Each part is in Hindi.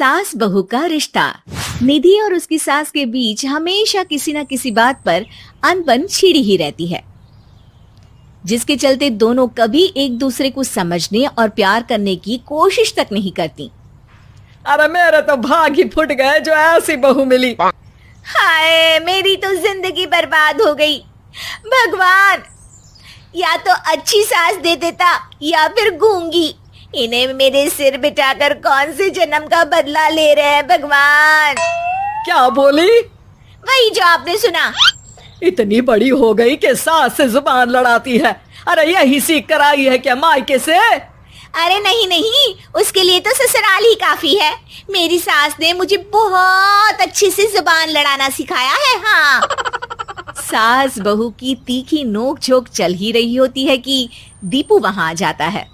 सास बहू का रिश्ता। निधि और उसकी सास के बीच हमेशा किसी न किसी बात पर अनबन छिड़ी ही रहती है, जिसके चलते दोनों कभी एक दूसरे को समझने और प्यार करने की कोशिश तक नहीं करती। अरे मेरे तो भाग ही फुट गए जो ऐसी बहू मिली। हाय, मेरी तो जिंदगी बर्बाद हो गई। भगवान, या तो अच्छी सास दे देता या फिर गूंगी। इन्हें मेरे सिर बिठाकर कौन से जन्म का बदला ले रहे हैं भगवान। क्या बोली? वही जो आपने सुना। इतनी बड़ी हो गई कि सास से जुबान लड़ाती है। अरे यही सीख कर आई है क्या मायके से? अरे नहीं नहीं, उसके लिए तो ससुराल ही काफी है। मेरी सास ने मुझे बहुत अच्छे से जुबान लड़ाना सिखाया है। हाँ। सास बहू की तीखी नोक-झोंक चल ही रही होती है कि दीपू वहां आ जाता है।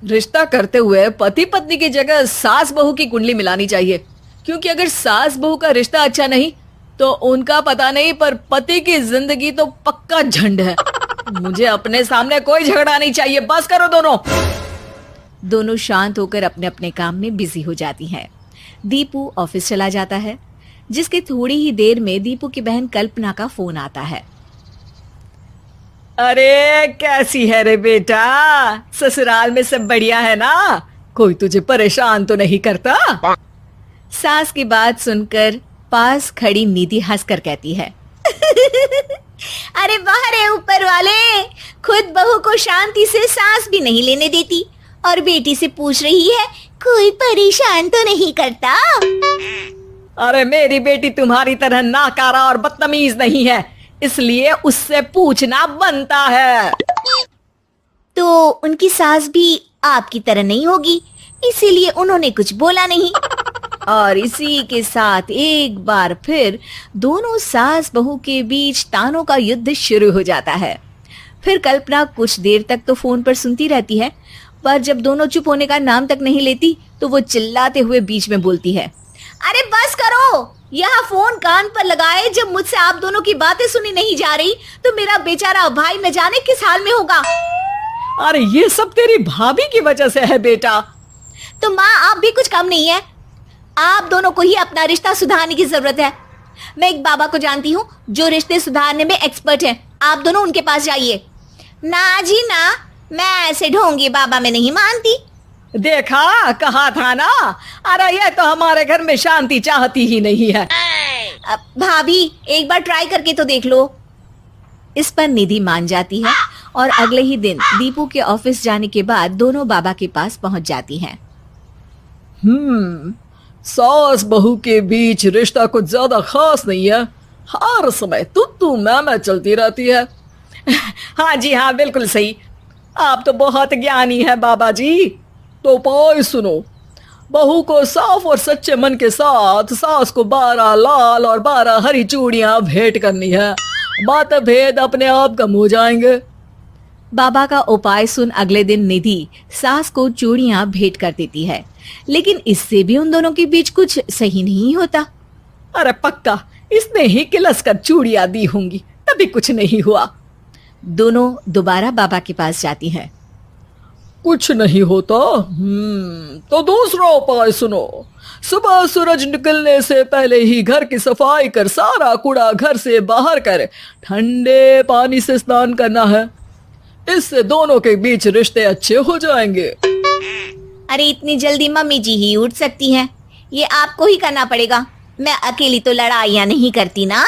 रिश्ता करते हुए पति पत्नी की जगह सास बहू की कुंडली मिलानी चाहिए, क्योंकि अगर सास बहू का रिश्ता अच्छा नहीं तो उनका पता नहीं, पर पति की जिंदगी तो पक्का झंड है। मुझे अपने सामने कोई झगड़ा नहीं चाहिए। बस करो दोनों। दोनों शांत होकर अपने अपने काम में बिजी हो जाती हैं। दीपू ऑफिस चला जाता है, जिसके थोड़ी ही देर में दीपू की बहन कल्पना का फोन आता है। अरे कैसी है रे बेटा? ससुराल में सब बढ़िया है ना? कोई तुझे परेशान तो नहीं करता? सास की बात सुनकर पास खड़ी निधि हंसकर कहती है, अरे वाह रे ऊपर वाले, खुद बहू को शांति से सांस भी नहीं लेने देती और बेटी से पूछ रही है कोई परेशान तो नहीं करता। अरे मेरी बेटी तुम्हारी तरह नाकारा और बदतमीज नहीं है, इसलिए उससे पूछना बनता है। तो उनकी सास भी आपकी तरह नहीं होगी, इसीलिए उन्होंने कुछ बोला नहीं। और इसी के साथ एक बार फिर दोनों सास बहू के बीच तानों का युद्ध शुरू हो जाता है। फिर कल्पना कुछ देर तक तो फोन पर सुनती रहती है, पर जब दोनों चुप होने का नाम तक नहीं लेती तो वो चिल्लाते हुए बीच में बोलती है, अरे बस करो, यहाँ फोन कान पर लगाए जब मुझसे आप दोनों की बातें सुनी नहीं जा रही तो मेरा बेचारा भाई न जाने किस हाल में होगा। अरे ये सब तेरी भाभी की वजह से है बेटा। तो माँ, आप भी कुछ कम नहीं है। आप दोनों को ही अपना रिश्ता सुधारने की जरूरत है। मैं एक बाबा को जानती हूँ जो रिश्ते सुधारने में एक्सपर्ट हैं। आप दोनों उनके पास जाइए। ना जी ना, मैं ऐसे ढोंगी बाबा में नहीं मानती। देखा, कहा था ना। अरे ये तो हमारे घर में शांति चाहती ही नहीं है। भाभी, एक बार ट्राई करके तो देख लो। इस पर निधि मान जाती है और अगले ही दिन दीपू के ऑफिस जाने के बाद दोनों बाबा के पास पहुंच जाती हैं। सास बहू के बीच रिश्ता कुछ ज्यादा खास नहीं है। हर समय तू मैं चलती रहती है। हाँ जी हाँ, बिल्कुल सही। आप तो बहुत ज्ञानी है बाबा जी। तो उपाय सुनो, बहू को साफ और सच्चे मन के साथ सास को 12 लाल और 12 हरी चूड़ियां भेंट करनी है। बात भेद अपने आप कम हो जाएंगे। बाबा का उपाय सुन अगले दिन निधि सास को चूड़ियां भेंट कर देती है, लेकिन इससे भी उन दोनों के बीच कुछ सही नहीं होता। अरे पक्का इसने ही किलस कर चूड़ियां दी होंगी, तभी कुछ नहीं हुआ। दोनों दोबारा बाबा के पास जाती हैं। कुछ नहीं होता। तो दूसरा उपाय सुनो। सुबह सूरज निकलने से पहले ही घर की सफाई कर सारा कूड़ा घर से बाहर कर ठंडे पानी से स्नान करना है। इससे दोनों के बीच रिश्ते अच्छे हो जाएंगे। अरे इतनी जल्दी मम्मी जी ही उठ सकती हैं? ये आपको ही करना पड़ेगा। मैं अकेली तो लड़ाइयाँ नहीं करती ना।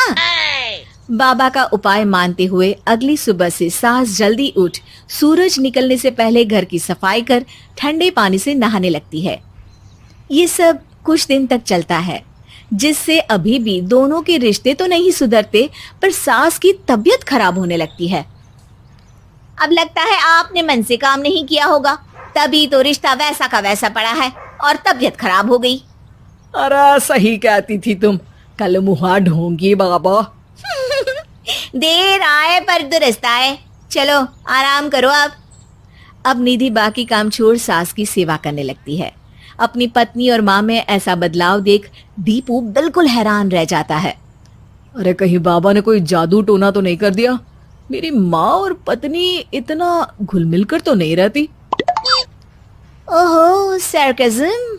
बाबा का उपाय मानते हुए अगली सुबह से सास जल्दी उठ सूरज निकलने से पहले घर की सफाई कर ठंडे पानी से नहाने लगती है। ये सब कुछ दिन तक चलता है, जिससे अभी भी दोनों के रिश्ते तो नहीं सुधरते, पर सास की तबीयत खराब होने लगती है। अब लगता है आपने मन से काम नहीं किया होगा, तभी तो रिश्ता वैसा का वैसा पड़ा है और तबीयत खराब हो गई। अरे सही कहती थी तुम, कल मुहा ढोंगी बाबा। देर आए पर दुरुस्त आए। चलो आराम करो अब निधि बाकी काम छोड़ सास की सेवा करने लगती है। अपनी पत्नी और माँ में ऐसा बदलाव देख दीपू बिल्कुल हैरान रह जाता है। अरे कहीं बाबा ने कोई जादू टोना तो नहीं कर दिया? मेरी माँ और पत्नी इतना घुल मिल कर तो नहीं रहती। ओहो सरकज़म।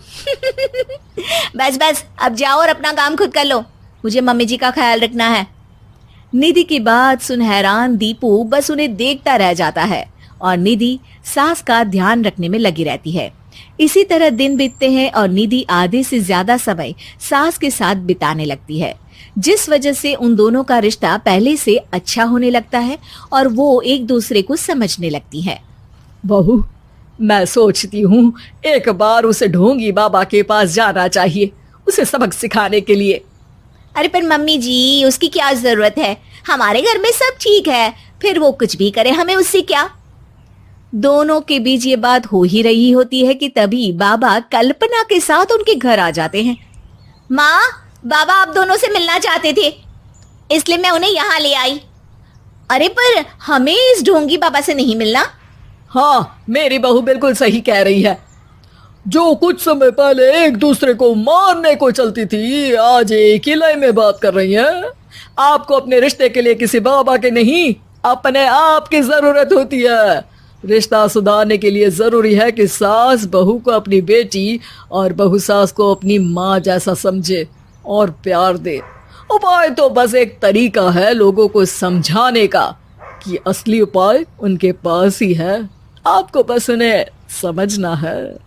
बस बस अब जाओ और अपना काम खुद कर लो, मुझे मम्मी जी का ख्याल रखना है। निधि की बात सुन हैरान दीपू बस उन्हें देखता रह जाता है और निधि सास का ध्यान रखने में लगी रहती है। इसी तरह दिन बीतते हैं और निधि आधे से ज्यादा समय सास के साथ बिताने लगती है, जिस वजह से उन दोनों का रिश्ता पहले से अच्छा होने लगता है और वो एक दूसरे को समझने लगती है। बहू, मैं सोचती हूँ एक बार उसे ढोंगी बाबा के पास जाना चाहिए, उसे सबक सिखाने के लिए। अरे पर मम्मी जी, उसकी क्या जरूरत है, हमारे घर में सब ठीक है, फिर वो कुछ भी करे हमें उससे क्या। दोनों के बीच ये बात हो ही रही होती है कि तभी बाबा कल्पना के साथ उनके घर आ जाते हैं। माँ, बाबा आप दोनों से मिलना चाहते थे, इसलिए मैं उन्हें यहाँ ले आई। अरे पर हमें इस ढोंगी बाबा से नहीं मिलना। हाँ, मेरी बहू बिल्कुल सही कह रही है। जो कुछ समय पहले एक दूसरे को मारने को चलती थी, आज एक ही लय में बात कर रही है। आपको अपने रिश्ते के लिए किसी बाबा के नहीं, अपने आप की जरूरत होती है। रिश्ता सुधारने के लिए जरूरी है कि सास बहू को अपनी बेटी और बहू सास को अपनी माँ जैसा समझे और प्यार दे। उपाय तो बस एक तरीका है लोगों को समझाने का कि असली उपाय उनके पास ही है, आपको बस उन्हें समझना है।